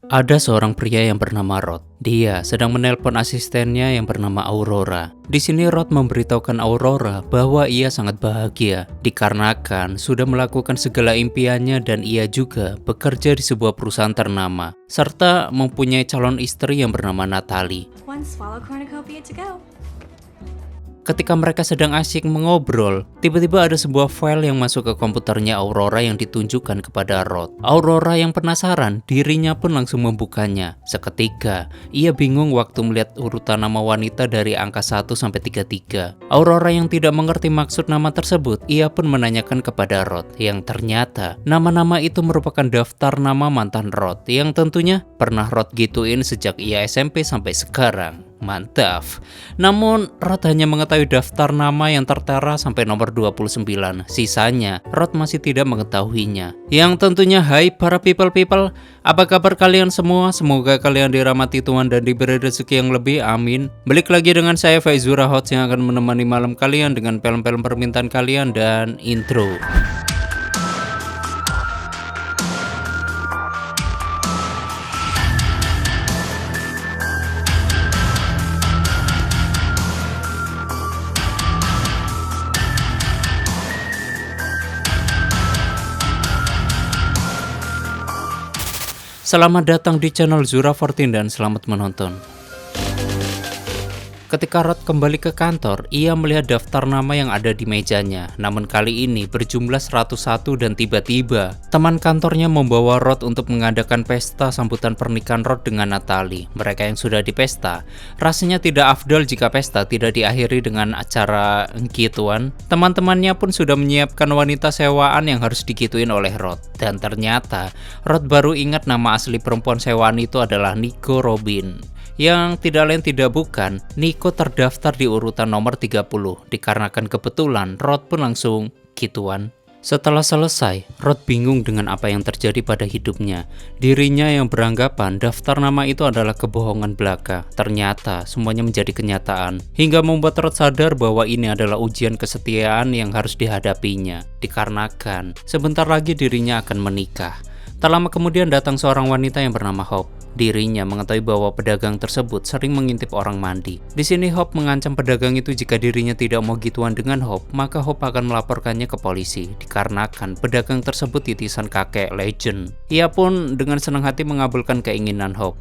Ada seorang pria yang bernama Rod. Dia sedang menelpon asistennya yang bernama Aurora. Di sini Rod memberitahukan Aurora bahwa ia sangat bahagia dikarenakan sudah melakukan segala impiannya dan ia juga bekerja di sebuah perusahaan ternama serta mempunyai calon istri yang bernama Natalie. One swallow cornucopia to go. Ketika mereka sedang asyik mengobrol, tiba-tiba ada sebuah file yang masuk ke komputernya Aurora yang ditunjukkan kepada Rod. Aurora yang penasaran, dirinya pun langsung membukanya. Seketika, ia bingung waktu melihat urutan nama wanita dari angka 1 sampai 33. Aurora yang tidak mengerti maksud nama tersebut, ia pun menanyakan kepada Rod, yang ternyata nama-nama itu merupakan daftar nama mantan Rod, yang tentunya pernah Rod gituin sejak ia SMP sampai sekarang. Mantap. Namun, Rod hanya mengetahui daftar nama yang tertera sampai nomor 29. Sisanya, Rod masih tidak mengetahuinya. Yang tentunya, hai para people, apa kabar kalian semua? Semoga kalian dirahmati Tuhan dan diberi rezeki yang lebih, amin. Balik lagi dengan saya Faizura Hots yang akan menemani malam kalian dengan film-film permintaan kalian dan intro. Selamat datang di channel Zura 14 dan selamat menonton. Ketika Rod kembali ke kantor, ia melihat daftar nama yang ada di mejanya. Namun kali ini berjumlah 101 dan tiba-tiba teman kantornya membawa Rod untuk mengadakan pesta sambutan pernikahan Rod dengan Natalie. Mereka yang sudah di pesta, rasanya tidak afdol jika pesta tidak diakhiri dengan acara gituan. Teman-temannya pun sudah menyiapkan wanita sewaan yang harus digituin oleh Rod. Dan ternyata Rod baru ingat nama asli perempuan sewaan itu adalah Nico Robin. Yang tidak lain tidak bukan, Nico terdaftar di urutan nomor 30. Dikarenakan kebetulan, Rod pun langsung gituan. Setelah selesai, Rod bingung dengan apa yang terjadi pada hidupnya. Dirinya yang beranggapan daftar nama itu adalah kebohongan belaka. Ternyata semuanya menjadi kenyataan. Hingga membuat Rod sadar bahwa ini adalah ujian kesetiaan yang harus dihadapinya. Dikarenakan sebentar lagi dirinya akan menikah. Tak lama kemudian datang seorang wanita yang bernama Hope. Dirinya mengetahui bahwa pedagang tersebut sering mengintip orang mandi. Di sini Hope mengancam pedagang itu jika dirinya tidak mau gituan dengan Hope, maka Hope akan melaporkannya ke polisi. Dikarenakan pedagang tersebut titisan kakek legend. Ia pun dengan senang hati mengabulkan keinginan Hope.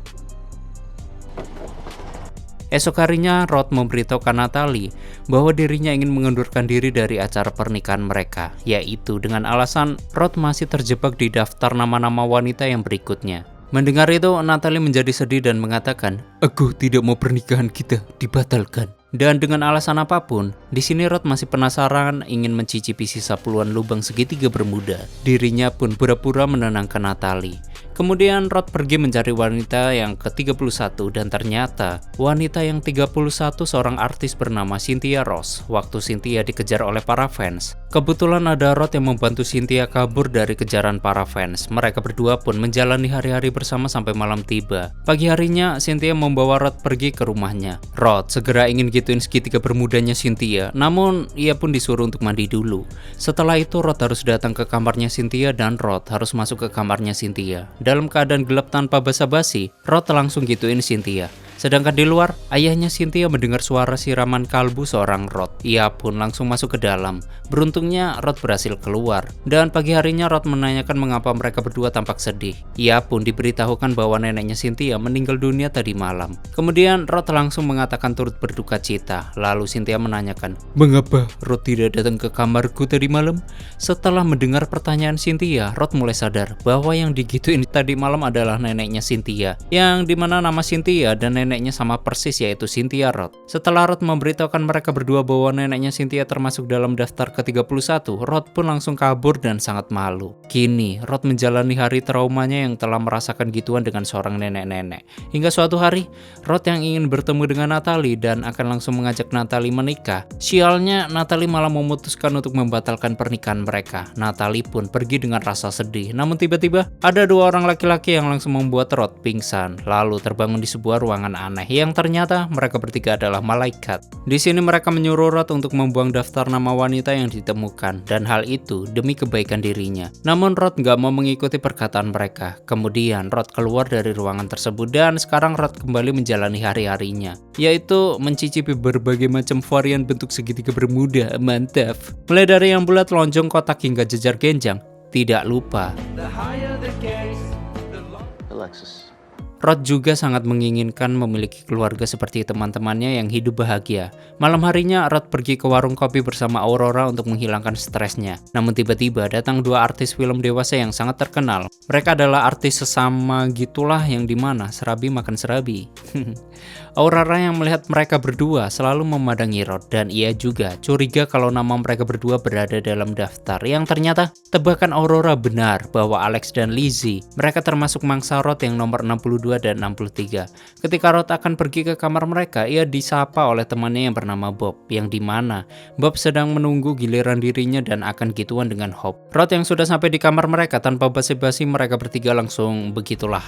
Esok harinya, Rod memberitahukan Natalie bahwa dirinya ingin mengundurkan diri dari acara pernikahan mereka, yaitu dengan alasan Rod masih terjebak di daftar nama-nama wanita yang berikutnya. Mendengar itu, Natalie menjadi sedih dan mengatakan, "Aku tidak mau pernikahan kita dibatalkan." Dan dengan alasan apapun, di sini Rod masih penasaran ingin mencicipi sisa puluhan lubang segitiga bermuda. Dirinya pun pura-pura menenangkan Natalie. Kemudian Rod pergi mencari wanita yang ke-31 dan ternyata wanita yang 31 seorang artis bernama Cynthia Ross. Waktu Cynthia dikejar oleh para fans, kebetulan ada Rod yang membantu Cynthia kabur dari kejaran para fans. Mereka berdua pun menjalani hari-hari bersama sampai malam tiba. Pagi harinya Cynthia membawa Rod pergi ke rumahnya. Rod segera ingin gituin segitiga bermudanya Cynthia, namun ia pun disuruh untuk mandi dulu. Setelah itu Rod harus datang ke kamarnya Cynthia dan Rod harus masuk ke kamarnya Cynthia. Dalam keadaan gelap tanpa basa-basi, Rod langsung gituin Cynthia. Sedangkan di luar, ayahnya Cynthia mendengar suara siraman kalbu seorang Rod. Ia pun langsung masuk ke dalam. Beruntungnya Rod berhasil keluar. Dan pagi harinya Rod menanyakan mengapa mereka berdua tampak sedih. Ia pun diberitahukan bahwa neneknya Cynthia meninggal dunia tadi malam. Kemudian Rod langsung mengatakan turut berduka cita. Lalu Cynthia menanyakan, "Mengapa Rod tidak datang ke kamarku tadi malam?" Setelah mendengar pertanyaan Cynthia, Rod mulai sadar bahwa yang digituin tadi malam adalah neneknya Cynthia. Yang dimana nama Cynthia dan neneknya sama persis, yaitu Cynthia Rod. Setelah Rod memberitahukan mereka berdua bahwa neneknya Cynthia termasuk dalam daftar ke-31, Rod pun langsung kabur dan sangat malu. Kini Rod menjalani hari traumanya yang telah merasakan gituan dengan seorang nenek-nenek. Hingga suatu hari, Rod yang ingin bertemu dengan Natalie dan akan langsung mengajak Natalie menikah. Sialnya, Natalie malah memutuskan untuk membatalkan pernikahan mereka. Natalie pun pergi dengan rasa sedih. Namun tiba-tiba ada dua orang laki-laki yang langsung membuat Rod pingsan, lalu terbangun di sebuah ruangan aneh yang ternyata mereka bertiga adalah malaikat. Di sini mereka menyuruh Rod untuk membuang daftar nama wanita yang ditemukan, dan hal itu demi kebaikan dirinya. Namun Rod nggak mau mengikuti perkataan mereka. Kemudian Rod keluar dari ruangan tersebut dan sekarang Rod kembali menjalani hari-harinya, yaitu mencicipi berbagai macam varian bentuk segitiga bermuda. Mantap. Mulai dari yang bulat, lonjong, kotak hingga jejar genjang. Tidak lupa, Alexis. Rod juga sangat menginginkan memiliki keluarga seperti teman-temannya yang hidup bahagia. Malam harinya, Rod pergi ke warung kopi bersama Aurora untuk menghilangkan stresnya. Namun tiba-tiba datang dua artis film dewasa yang sangat terkenal. Mereka adalah artis sesama gitulah yang dimana serabi makan serabi. Aurora yang melihat mereka berdua selalu memandangi Rod, dan ia juga curiga kalau nama mereka berdua berada dalam daftar. Yang ternyata tebakan Aurora benar bahwa Alex dan Lizzie mereka termasuk mangsa Rod yang nomor 62 dan 63. Ketika Rod akan pergi ke kamar mereka, ia disapa oleh temannya yang bernama Bob, yang dimana Bob sedang menunggu giliran dirinya dan akan gituan dengan Hope. Rod yang sudah sampai di kamar mereka tanpa basa-basi, mereka bertiga langsung begitulah.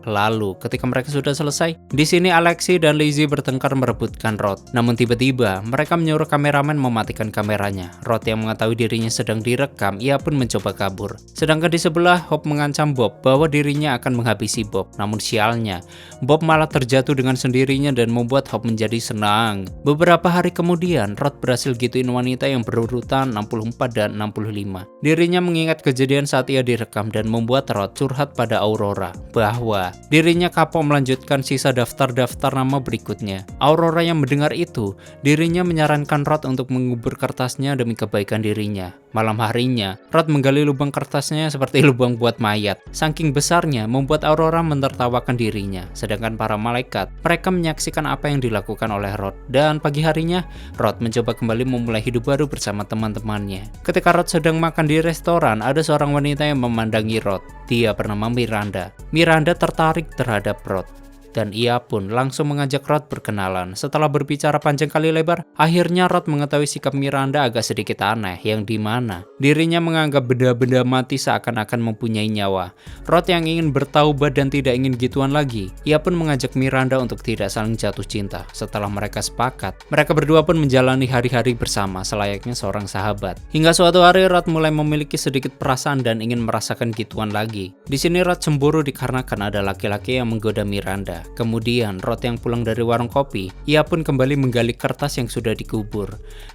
Lalu, ketika mereka sudah selesai, di sini Alexi dan Lizzie bertengkar merebutkan Rod. Namun tiba-tiba, mereka menyuruh kameramen mematikan kameranya. Rod yang mengetahui dirinya sedang direkam, ia pun mencoba kabur. Sedangkan di sebelah, Hope mengancam Bob bahwa dirinya akan menghabisi Bob. Namun sialnya, Bob malah terjatuh dengan sendirinya dan membuat Hope menjadi senang. Beberapa hari kemudian, Rod berhasil gituin wanita yang berurutan 64 dan 65. Dirinya mengingat kejadian saat ia direkam dan membuat Rod curhat pada Aurora bahwa dirinya kapok melanjutkan sisa daftar-daftar nama berikutnya. Aurora yang mendengar itu, dirinya menyarankan Rod untuk mengubur kertasnya demi kebaikan dirinya. Malam harinya, Rod menggali lubang kertasnya seperti lubang buat mayat. Saking besarnya membuat Aurora menertawakan dirinya. Sedangkan para malaikat, mereka menyaksikan apa yang dilakukan oleh Rod. Dan pagi harinya, Rod mencoba kembali memulai hidup baru bersama teman-temannya. Ketika Rod sedang makan di restoran, ada seorang wanita yang memandangi Rod. Dia bernama Miranda. Miranda tertarik terhadap Rod, dan ia pun langsung mengajak Rod berkenalan. Setelah berbicara panjang kali lebar, akhirnya Rod mengetahui sikap Miranda agak sedikit aneh, yang dimana dirinya menganggap benda-benda mati seakan-akan mempunyai nyawa. Rod yang ingin bertaubat dan tidak ingin gituan lagi, ia pun mengajak Miranda untuk tidak saling jatuh cinta. Setelah mereka sepakat, mereka berdua pun menjalani hari-hari bersama selayaknya seorang sahabat. Hingga suatu hari Rod mulai memiliki sedikit perasaan dan ingin merasakan gituan lagi. Di sini Rod cemburu dikarenakan ada laki-laki yang menggoda Miranda. Kemudian Rod yang pulang dari warung kopi, ia pun kembali menggali kertas yang sudah dikubur.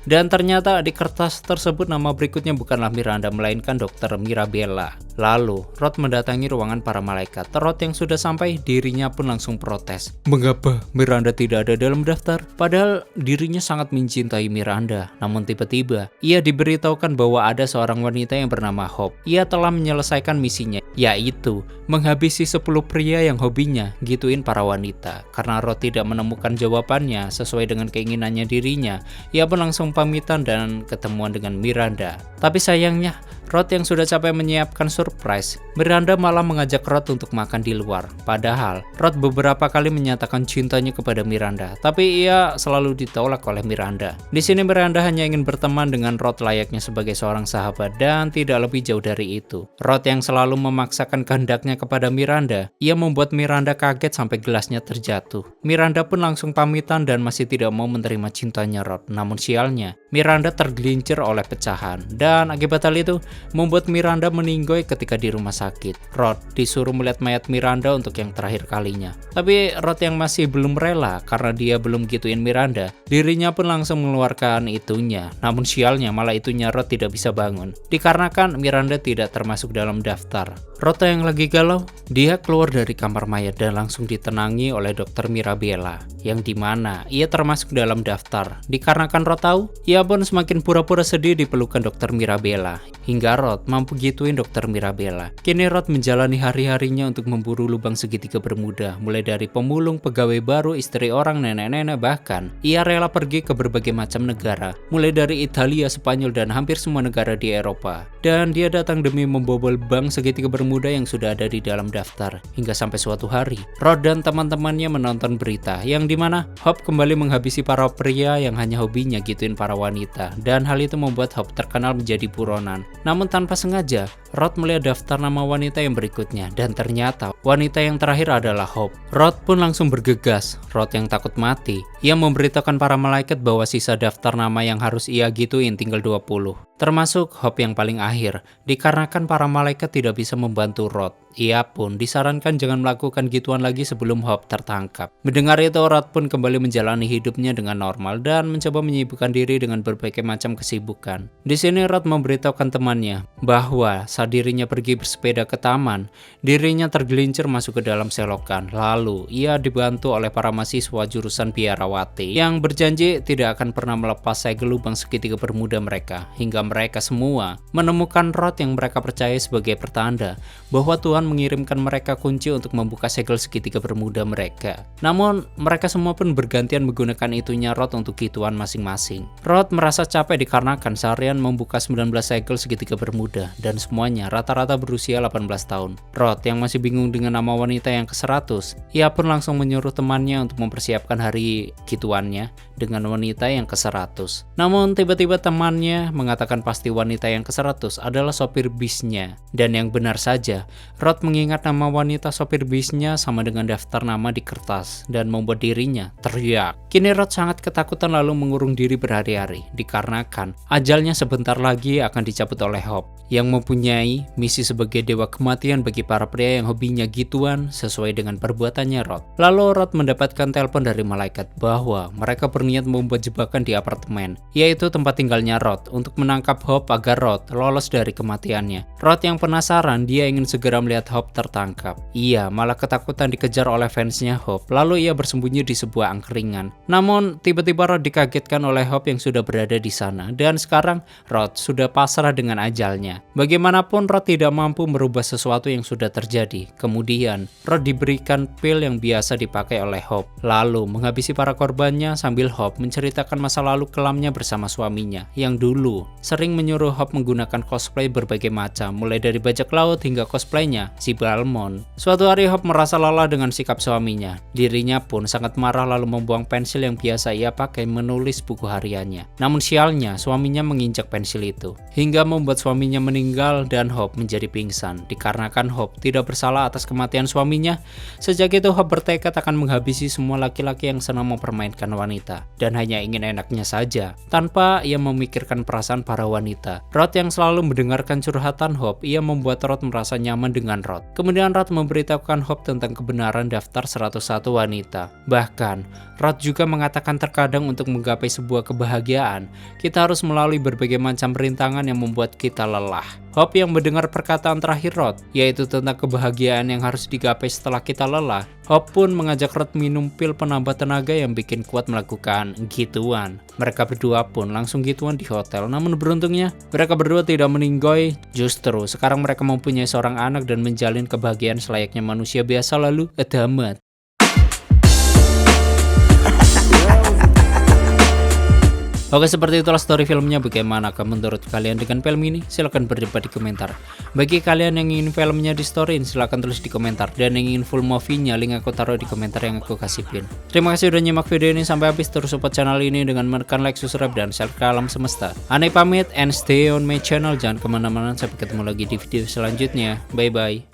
Dan ternyata di kertas tersebut nama berikutnya bukanlah Miranda, melainkan Dr. Mirabella. Lalu Rod mendatangi ruangan para malaikat. Rod yang sudah sampai, dirinya pun langsung protes. Mengapa Miranda tidak ada dalam daftar? Padahal dirinya sangat mencintai Miranda. Namun tiba-tiba, ia diberitahukan bahwa ada seorang wanita yang bernama Hope. Ia telah menyelesaikan misinya, yaitu menghabisi 10 pria yang hobinya gituin para wanita. Karena Rod tidak menemukan jawabannya sesuai dengan keinginannya dirinya, ia pun langsung pamitan dan ketemuan dengan Miranda. Tapi sayangnya, Rod yang sudah capek menyiapkan surprise, Miranda malah mengajak Rod untuk makan di luar. Padahal Rod beberapa kali menyatakan cintanya kepada Miranda, tapi ia selalu ditolak oleh Miranda. Di sini Miranda hanya ingin berteman dengan Rod layaknya sebagai seorang sahabat dan tidak lebih jauh dari itu. Rod yang selalu memaksakan kehendaknya kepada Miranda, ia membuat Miranda kaget sampai gelasnya terjatuh. Miranda pun langsung pamitan dan masih tidak mau menerima cintanya Rod. Namun sialnya, Miranda tergelincir oleh pecahan dan akibat hal itu membuat Miranda meninggoy ketika di rumah sakit. Rod disuruh melihat mayat Miranda untuk yang terakhir kalinya. Tapi Rod yang masih belum rela karena dia belum gituin Miranda, dirinya pun langsung mengeluarkan itunya. Namun sialnya malah itunya Rod tidak bisa bangun, dikarenakan Miranda tidak termasuk dalam daftar. Rod yang lagi galau, dia keluar dari kamar mayat dan langsung ditenangi oleh Dr. Mirabella, yang dimana ia termasuk dalam daftar. Dikarenakan Rod tahu, ia pun semakin pura-pura sedih di pelukan Dr. Mirabella. Hingga Rod mampu gituin Dr. Mirabella. Kini Rod menjalani hari-harinya untuk memburu lubang segitiga bermuda, mulai dari pemulung, pegawai baru, istri orang, nenek-nenek, bahkan ia rela pergi ke berbagai macam negara, mulai dari Italia, Spanyol, dan hampir semua negara di Eropa. Dan dia datang demi membobol bank segitiga bermuda yang sudah ada di dalam daftar. Hingga sampai suatu hari, Rod dan teman-temannya menonton berita, yang dimana Hope kembali menghabisi para pria yang hanya hobinya gituin para wanita. Dan hal itu membuat Hope terkenal menjadi buronan. Namun tanpa sengaja, Rod melihat daftar nama wanita yang berikutnya dan ternyata wanita yang terakhir adalah Hope. Rod pun langsung bergegas. Rod yang takut mati, ia memberitahukan para malaikat bahwa sisa daftar nama yang harus ia gituin tinggal 20. Termasuk Hope yang paling akhir, dikarenakan para malaikat tidak bisa membantu Rod. Ia pun disarankan jangan melakukan gituan lagi sebelum Hope tertangkap. Mendengar itu, Rod pun kembali menjalani hidupnya dengan normal dan mencoba menyibukkan diri dengan berbagai macam kesibukan. Di sini Rod memberitahukan temannya bahwa saat dirinya pergi bersepeda ke taman, dirinya tergelincir masuk ke dalam selokan. Lalu ia dibantu oleh para mahasiswa jurusan biarawati yang berjanji tidak akan pernah melepas segel lubang segitiga bermuda mereka, hingga mereka semua menemukan Rod yang mereka percaya sebagai pertanda bahwa Tuhan mengirimkan mereka kunci untuk membuka segel segitiga bermuda mereka. Namun mereka semua pun bergantian menggunakan itunya Rod untuk gituan masing-masing. Rod merasa capek dikarenakan seharian membuka 19 segel segitiga bermuda dan semuanya rata-rata berusia 18 tahun. Rod yang masih bingung dengan nama wanita yang ke-100, ia pun langsung menyuruh temannya untuk mempersiapkan hari gituannya dengan wanita yang ke-100. Namun tiba-tiba temannya mengatakan pasti wanita yang ke-100 adalah sopir bisnya. Dan yang benar saja, Rod mengingat nama wanita sopir bisnya sama dengan daftar nama di kertas dan membuat dirinya teriak. Kini Rod sangat ketakutan lalu mengurung diri berhari-hari dikarenakan ajalnya sebentar lagi akan dicabut oleh Hope yang mempunyai misi sebagai dewa kematian bagi para pria yang hobinya gituan sesuai dengan perbuatannya Rod. Lalu Rod mendapatkan telepon dari malaikat bahwa mereka berniat membuat jebakan di apartemen, yaitu tempat tinggalnya Rod, untuk menangkap Hope agar Rod lolos dari kematiannya. Rod yang penasaran, dia ingin segera melihat Hope tertangkap. Ia malah ketakutan dikejar oleh fansnya Hope, lalu ia bersembunyi di sebuah angkringan. Namun tiba-tiba Rod dikagetkan oleh Hope yang sudah berada di sana, dan sekarang Rod sudah pasrah dengan ajalnya. Bagaimanapun Rod tidak mampu merubah sesuatu yang sudah terjadi. Kemudian Rod diberikan pil yang biasa dipakai oleh Hope, lalu menghabisi para korbannya sambil Hope menceritakan masa lalu kelamnya bersama suaminya yang dulu sering menyuruh Hope menggunakan cosplay berbagai macam, mulai dari bajak laut hingga cosplaynya si Balmond. Suatu hari Hope merasa lelah dengan sikap suaminya. Dirinya pun sangat marah lalu membuang pensil yang biasa ia pakai menulis buku hariannya. Namun sialnya suaminya menginjak pensil itu hingga membuat suaminya meninggal dan Hope menjadi pingsan. Dikarenakan Hope tidak bersalah atas kematian suaminya, sejak itu Hope bertekad akan menghabisi semua laki-laki yang senang mempermainkan wanita dan hanya ingin enaknya saja tanpa ia memikirkan perasaan para wanita. Rod yang selalu mendengarkan curhatan Hope, ia membuat Rod merasa nyaman dengan Rod. Kemudian Rod memberitahukan Hope tentang kebenaran daftar 101 wanita. Bahkan Rod juga mengatakan terkadang untuk menggapai sebuah kebahagiaan, kita harus melalui berbagai macam rintangan yang membuat kita lelah. Hope yang mendengar perkataan terakhir Rod, yaitu tentang kebahagiaan yang harus digapai setelah kita lelah, Hope pun mengajak Rod minum pil penambah tenaga yang bikin kuat melakukan gituan. Mereka berdua pun langsung gituan di hotel, namun beruntungnya mereka berdua tidak meninggoy. Justru sekarang mereka mempunyai seorang anak dan menjalin kebahagiaan selayaknya manusia biasa. Lalu edamat. Oke, seperti itulah story filmnya. Bagaimanakah menurut kalian dengan film ini? Silahkan berdebat di komentar. Bagi kalian yang ingin filmnya di storyin, silahkan tulis di komentar. Dan yang ingin full movie-nya, link aku taruh di komentar yang aku kasih pin. Terima kasih udah nyimak video ini sampai habis. Terus support channel ini dengan menekan like, subscribe, dan share ke alam semesta. Aneh pamit and stay on my channel. Jangan kemana-mana, sampai ketemu lagi di video selanjutnya. Bye-bye.